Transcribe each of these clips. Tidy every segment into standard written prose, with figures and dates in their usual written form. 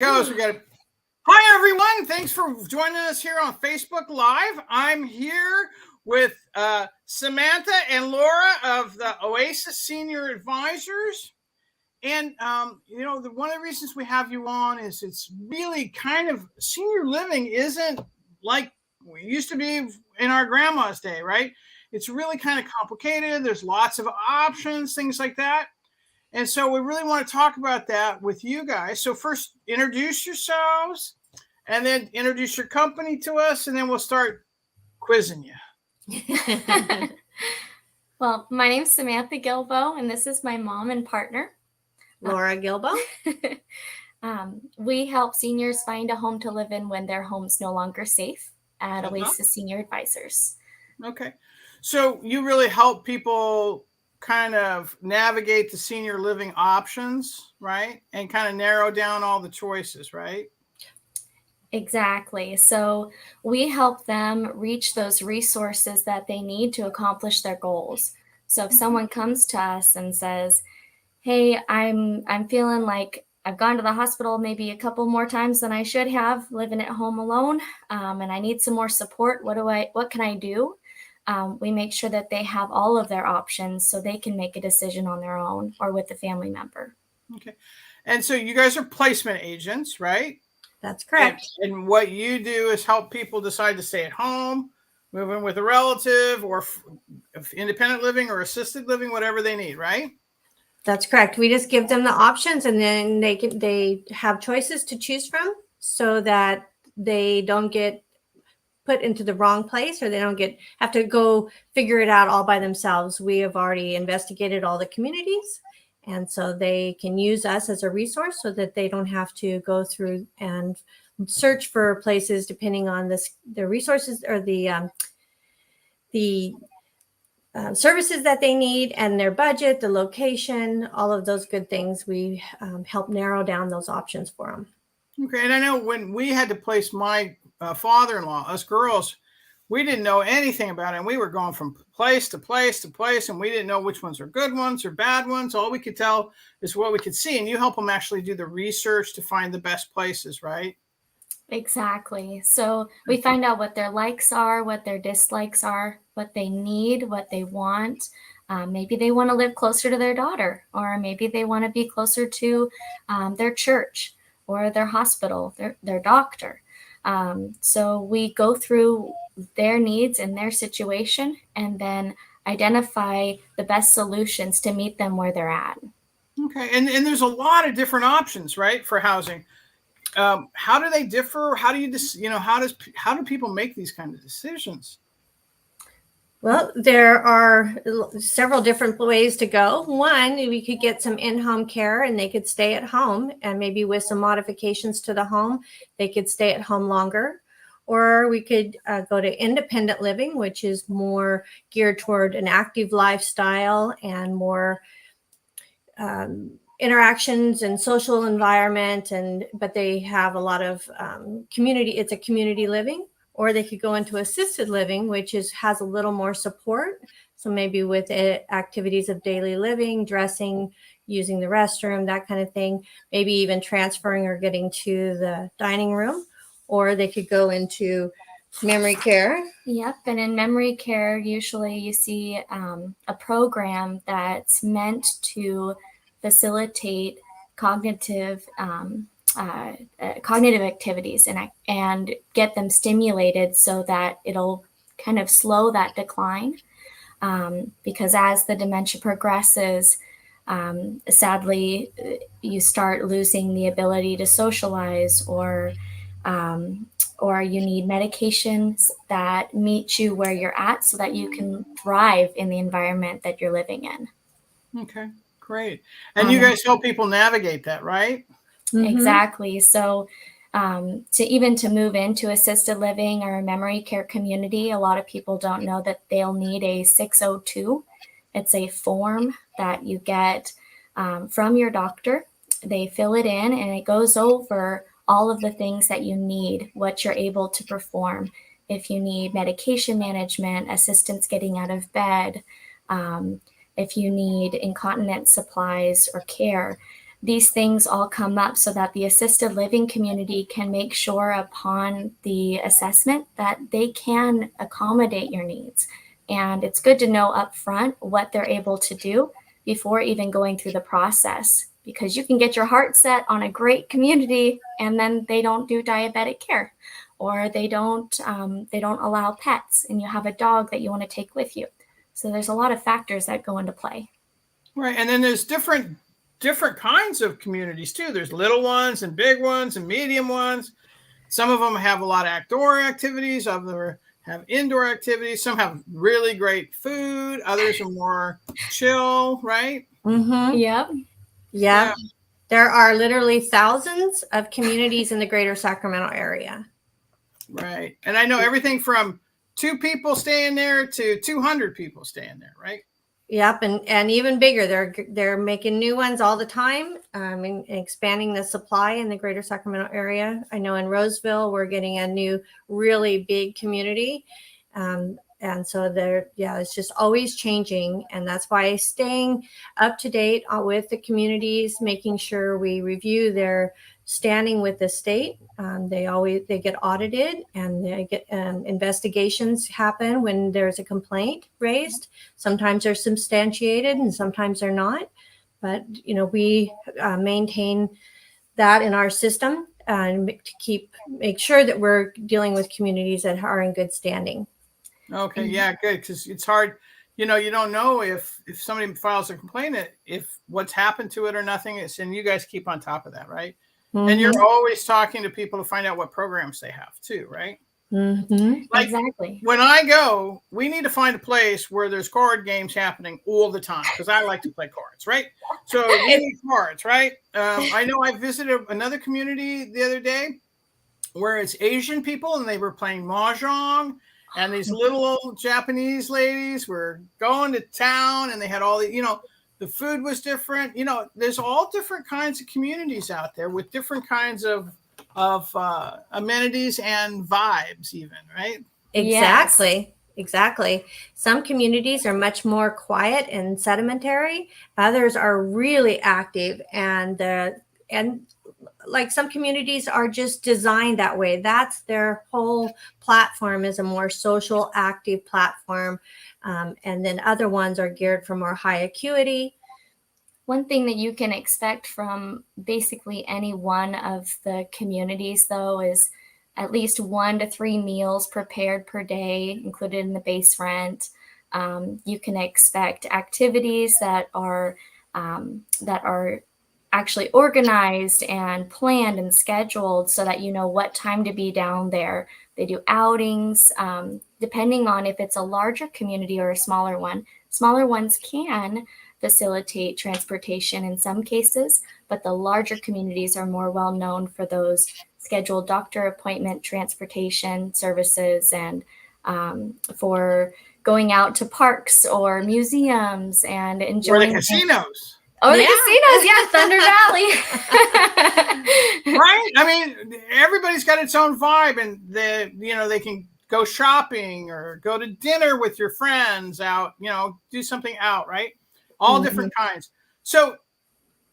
Goes. We got it. Hi, everyone. Thanks for joining us here on Facebook Live. I'm here with Samantha and Laura of the Oasis Senior Advisors. And, one of the reasons we have you on is it's really kind of senior living isn't like we used to be in our grandma's day, right? It's really kind of complicated. There's lots of options, things like that. And so we really want to talk about that with you guys. So first, introduce yourselves and then introduce your company to us, and then we'll start quizzing you. Well, my name's Samantha Gilbo, and this is my mom and partner, Laura Gilbo. We help seniors find a home to live in when their home's no longer safe at Oasis Senior Advisors. Okay. So you really help people kind of navigate the senior living options, right? And kind of narrow down all the choices, right? Exactly. So we help them reach those resources that they need to accomplish their goals. So if someone comes to us and says, "Hey, I'm feeling like I've gone to the hospital maybe a couple more times than I should have, living at home alone, and I need some more support. What can I do?" We make sure that they have all of their options so they can make a decision on their own or with a family member. Okay. And so you guys are placement agents, right? That's correct. And what you do is help people decide to stay at home, move in with a relative, or independent living or assisted living, whatever they need, right? That's correct. We just give them the options, and then they have choices to choose from, so that they don't get put into the wrong place, or they don't have to go figure it out all by themselves. We have already investigated all the communities, and so they can use us as a resource so that they don't have to go through and search for places depending on the resources or the services that they need and their budget, the location, all of those good things. We help narrow down those options for them. Okay. And I know when we had to place my father-in-law, us girls, we didn't know anything about it. And we were going from place to place to place, and we didn't know which ones are good ones or bad ones. All we could tell is what we could see. And you help them actually do the research to find the best places, right? Exactly. So we find out what their likes are, what their dislikes are, what they need, what they want. Maybe they want to live closer to their daughter, or maybe they want to be closer to their church or their hospital, their doctor. So we go through their needs and their situation and then identify the best solutions to meet them where they're at. Okay. And there's a lot of different options, right, for housing. How do they differ? How do how do people make these kind of decisions? Well, there are several different ways to go. One, we could get some in-home care, and they could stay at home, and maybe with some modifications to the home, they could stay at home longer. Or we could go to independent living, which is more geared toward an active lifestyle and more interactions and social environment, but they have a lot of community. It's a community living. Or they could go into assisted living, which has a little more support. So maybe with activities of daily living, dressing, using the restroom, that kind of thing, maybe even transferring or getting to the dining room. Or they could go into memory care. Yep. And in memory care, usually you see a program that's meant to facilitate cognitive activities and get them stimulated so that it'll kind of slow that decline. Because as the dementia progresses, sadly, you start losing the ability to socialize, or you need medications that meet you where you're at so that you can thrive in the environment that you're living in. Okay, great. And you guys help people navigate that, right? Mm-hmm. Exactly. So to move into assisted living or a memory care community, a lot of people don't know that they'll need a 602. It's a form that you get from your doctor. They fill it in, and it goes over all of the things that you need, what you're able to perform. If you need medication management, assistance getting out of bed, if you need incontinence supplies or care, these things all come up so that the assisted living community can make sure upon the assessment that they can accommodate your needs. And it's good to know up front what they're able to do before even going through the process, because you can get your heart set on a great community and then they don't do diabetic care, or they don't allow pets, and you have a dog that you want to take with you. So there's a lot of factors that go into play. Right. And then there's different kinds of communities too. There's little ones and big ones and medium ones. Some of them have a lot of outdoor activities, others have indoor activities. Some have really great food. Others are more chill, right? Mm-hmm. Yep. Yeah. There are literally thousands of communities in the greater Sacramento area. Right. And I know everything from 2 people staying there to 200 people staying there, right? Yep, and even bigger. They're making new ones all the time, and expanding the supply in the greater Sacramento area. I know in Roseville we're getting a new really big community, and so it's just always changing, and that's why staying up to date with the communities, making sure we review their standing with the state. They get audited, and they get investigations happen when there's a complaint raised. Sometimes they're substantiated and sometimes they're not, but we maintain that in our system and to make sure that we're dealing with communities that are in good standing. Okay, yeah, good, because it's hard. You don't know if somebody files a complaint, if what's happened to it or nothing is, and you guys keep on top of that, right? Mm-hmm. And you're always talking to people to find out what programs they have too, right? Mm-hmm. Like, exactly. When I go, we need to find a place where there's card games happening all the time, because I like to play cards, right? So we need cards, right? I know I visited another community the other day where it's Asian people and they were playing mahjong, and these little old Japanese ladies were going to town, and they had all the, the food was different. There's all different kinds of communities out there with different kinds of amenities and vibes even, right? Exactly. Yes. Exactly. Some communities are much more quiet and sedimentary. Others are really active, and like some communities are just designed that way. That's their whole platform, is a more social, active platform. And then other ones are geared for more high acuity. One thing that you can expect from basically any one of the communities, though, is at least 1 to 3 meals prepared per day, included in the base rent. You can expect activities that are actually organized and planned and scheduled so that you know what time to be down there. They do outings, depending on if it's a larger community or a smaller one. Smaller ones can facilitate transportation in some cases, but the larger communities are more well known for those scheduled doctor appointment transportation services, and for going out to parks or museums and enjoying the casinos. Oh, the casinos, yeah, Thunder Valley. Right? I mean, everybody's got its own vibe, and they can go shopping or go to dinner with your friends out, do something out, right? All different kinds. So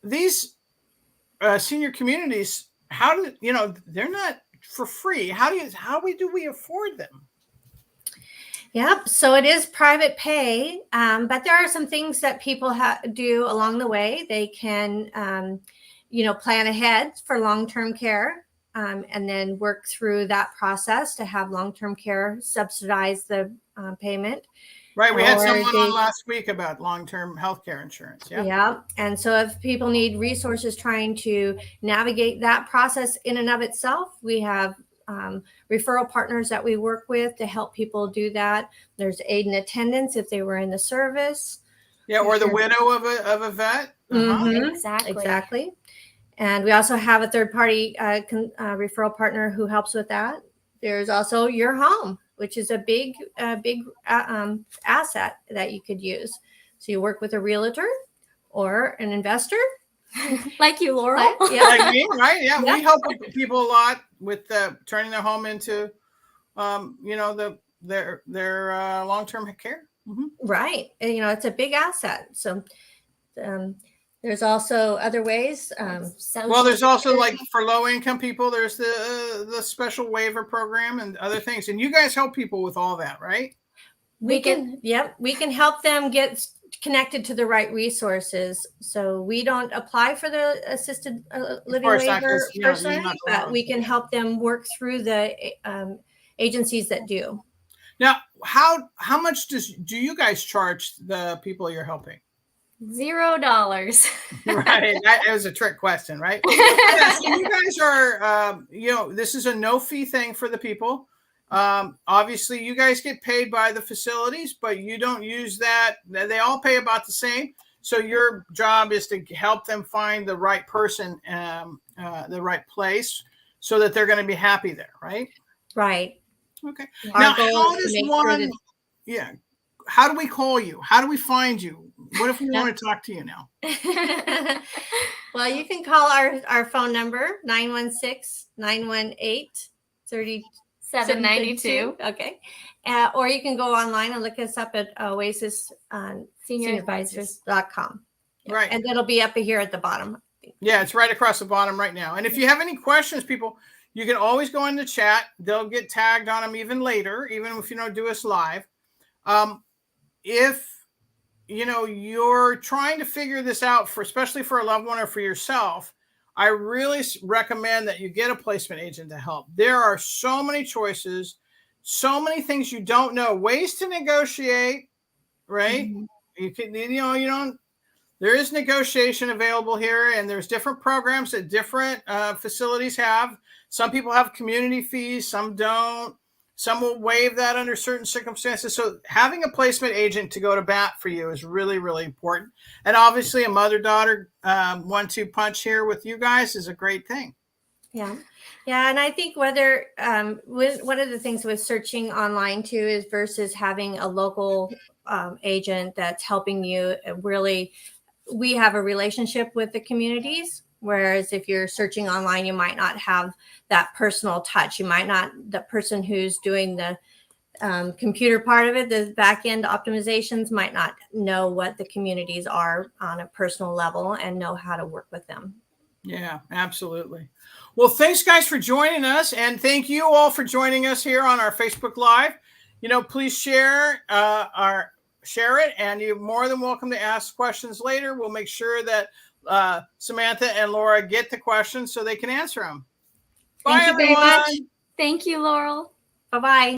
these senior communities, they're not for free. How do we afford them? Yep. So it is private pay, but there are some things that people do along the way. They can, plan ahead for long-term care, and then work through that process to have long-term care subsidize the payment. Right. We had someone on last week about long-term healthcare insurance. Yeah. Yeah. And so if people need resources trying to navigate that process in and of itself, we have referral partners that we work with to help people do that. There's aid and attendance if they were in the service. Yeah, or the widow of a vet. Exactly. And we also have a third-party referral partner who helps with that. There's also your home, which is a big asset that you could use. So you work with a realtor or an investor. Like you, Laurel. Like me, right? Yeah, we help people a lot with turning their home into, their long-term care. Mm-hmm. Right. And, it's a big asset. So There's also other ways. Well, there's also like for low income people, there's the special waiver program and other things. And you guys help people with all that, right? We can help them get connected to the right resources. So we don't apply for the assisted living waiver personally, but we can help them work through the agencies that do. Now, how much do you guys charge the people you're helping? $0. Right. That was a trick question, right? Yeah, so you guys are, this is a no fee thing for the people. Obviously, you guys get paid by the facilities, but you don't use that. They all pay about the same. So your job is to help them find the right person, the right place, so that they're going to be happy there, right? Right. Okay. Now, how does one? Yeah. How do we call you? How do we find you? What if we want to talk to you now? Well, you can call our phone number, 916-918-3792. Okay. Or you can go online and look us up at Oasis SeniorAdvisors.com. Right. And that'll be up here at the bottom. Yeah, it's right across the bottom right now. And if you have any questions, people, you can always go in the chat. They'll get tagged on them even later, even if you don't do us live. If you're trying to figure this out especially for a loved one or for yourself, I really recommend that you get a placement agent to help. There are so many choices, so many things you don't know, ways to negotiate, right? Mm-hmm. You can, there is negotiation available here, and there's different programs that different facilities have. Some people have community fees, some don't. Some will waive that under certain circumstances. So having a placement agent to go to bat for you is really, really important. And obviously a mother-daughter 1-2 punch here with you guys is a great thing. Yeah. Yeah. And I think one of the things with searching online too is versus having a local agent that's helping you really, we have a relationship with the communities. Whereas if you're searching online, you might not have that personal touch. You might not, the person who's doing the computer part of it, the back end optimizations might not know what the communities are on a personal level and know how to work with them. Yeah, absolutely. Well, thanks guys for joining us. And thank you all for joining us here on our Facebook Live. Please share it, and you're more than welcome to ask questions later. We'll make sure that Samantha and Laura get the questions so they can answer them. Bye, Thank you everyone. very much. Thank you, Laurel. Bye-bye.